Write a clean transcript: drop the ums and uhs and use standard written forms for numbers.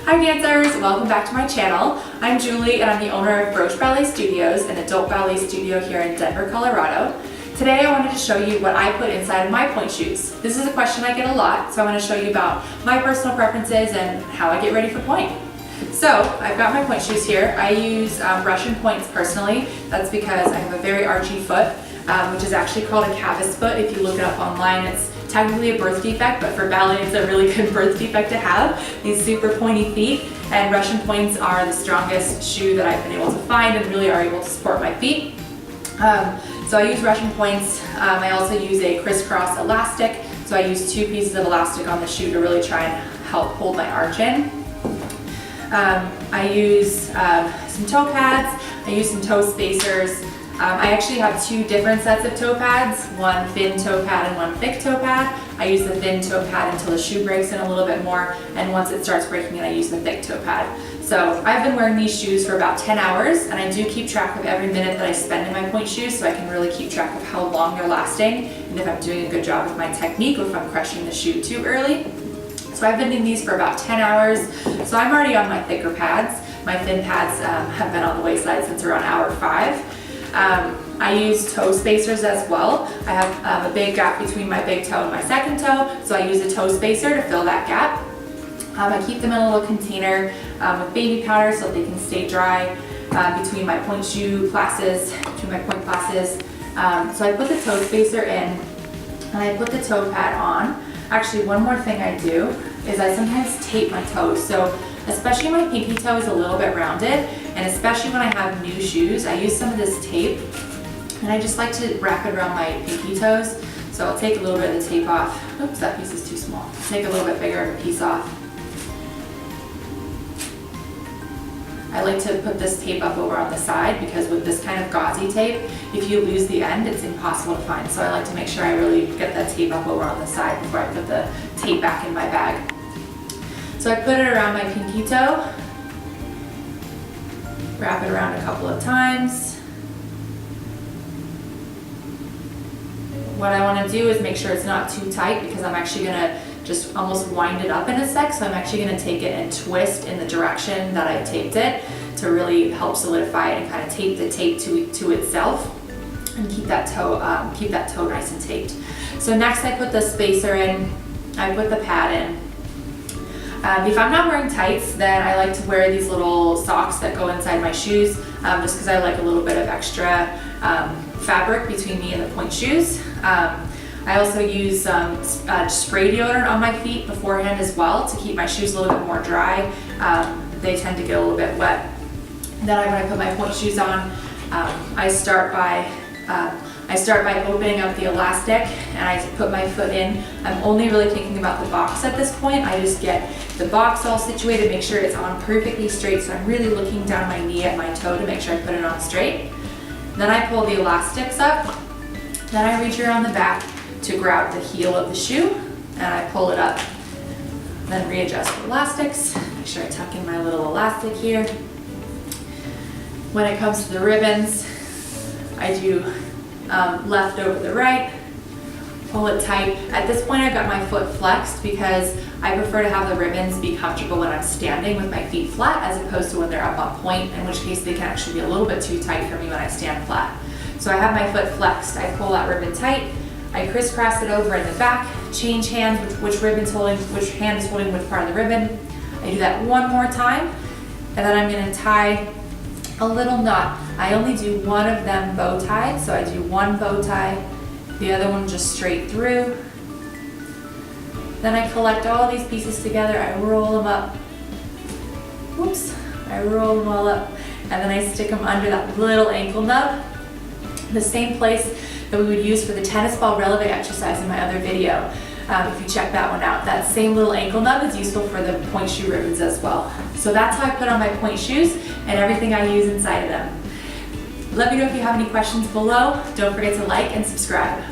Hi dancers, welcome back to my channel. I'm Julie and I'm the owner of Broche Ballet Studios, an adult ballet studio here in Denver, Colorado. Today I wanted to show you what I put inside of my pointe shoes. This is a question I get a lot, so I want to show you about my personal preferences and how I get ready for pointe. So I've got my pointe shoes here. I use Russian pointes personally. That's because I have a very archy foot, which is actually called a cavus foot. If you look it up online, it's technically a birth defect, but for ballet it's a really good birth defect to have. These super pointy feet, and Russian pointes are the strongest shoe that I've been able to find and really are able to support my feet. So I use Russian pointes. I also use a crisscross elastic, so I use 2 pieces of elastic on the shoe to really try and help hold my arch in. I use some toe pads, I use some toe spacers. I actually have 2 different sets of toe pads, one thin toe pad and one thick toe pad. I use the thin toe pad until the shoe breaks in a little bit more, and once it starts breaking in, I use the thick toe pad. So I've been wearing these shoes for about 10 hours, and I do keep track of every minute that I spend in my pointe shoes so I can really keep track of how long they're lasting and if I'm doing a good job with my technique or if I'm crushing the shoe too early. So I've been in these for about 10 hours, so I'm already on my thicker pads. My thin pads have been on the wayside since around hour 5. I use toe spacers as well. I have a big gap between my big toe and my second toe, so I use a toe spacer to fill that gap. I keep them in a little container with baby powder so they can stay dry between my pointe shoe classes, between my pointe classes. So I put the toe spacer in and I put the toe pad on. Actually, one more thing I do is I sometimes tape my toes. So especially my pinky toe is a little bit rounded, and especially when I have new shoes, I use some of this tape and I just like to wrap it around my pinky toes. So I'll take a little bit of the tape off. Oops, that piece is too small. Take a little bit bigger of a piece off. I like to put this tape up over on the side because with this kind of gauzy tape, if you lose the end, it's impossible to find. So I like to make sure I really get that tape up over on the side before I put the tape back in my bag. So I put it around my pinky toe, wrap it around a couple of times. What I want to do is make sure it's not too tight because I'm actually going to just almost wind it up in a sec. So I'm actually going to take it and twist in the direction that I taped it to really help solidify it and kind of tape the tape to itself and keep that toe nice and taped. So next I put the spacer in, I put the pad in. If I'm not wearing tights, then I like to wear these little socks that go inside my shoes just because I like a little bit of extra fabric between me and the pointe shoes. I also use some spray deodorant on my feet beforehand as well to keep my shoes a little bit more dry. They tend to get a little bit wet. Then when I put my pointe shoes on, I start by opening up the elastic and I put my foot in. I'm only really thinking about the box at this point. I just get the box all situated, make sure it's on perfectly straight, so I'm really looking down my knee at my toe to make sure I put it on straight. Then I pull the elastics up, then I reach around the back to grab the heel of the shoe and I pull it up. Then readjust the elastics, make sure I tuck in my little elastic here. When it comes to the ribbons, I do left over the right, pull it tight. At this point I've got my foot flexed because I prefer to have the ribbons be comfortable when I'm standing with my feet flat as opposed to when they're up on pointe, in which case they can actually be a little bit too tight for me when I stand flat. So I have my foot flexed, I pull that ribbon tight, I crisscross it over in the back, change hands, which hand is holding which part of the ribbon. I do that one more time, and then I'm going to tie a little knot. I only do one of them bow tied, so I do one bow tie, the other one just straight through. Then I collect all these pieces together, I roll them up. Whoops, I roll them all up, and then I stick them under that little ankle nub, the same place that we would use for the tennis ball releve exercise in my other video. If you check that one out, that same little ankle nub is useful for the pointe shoe ribbons as well. So that's how I put on my pointe shoes and everything I use inside of them. Let me know if you have any questions below. Don't forget to like and subscribe.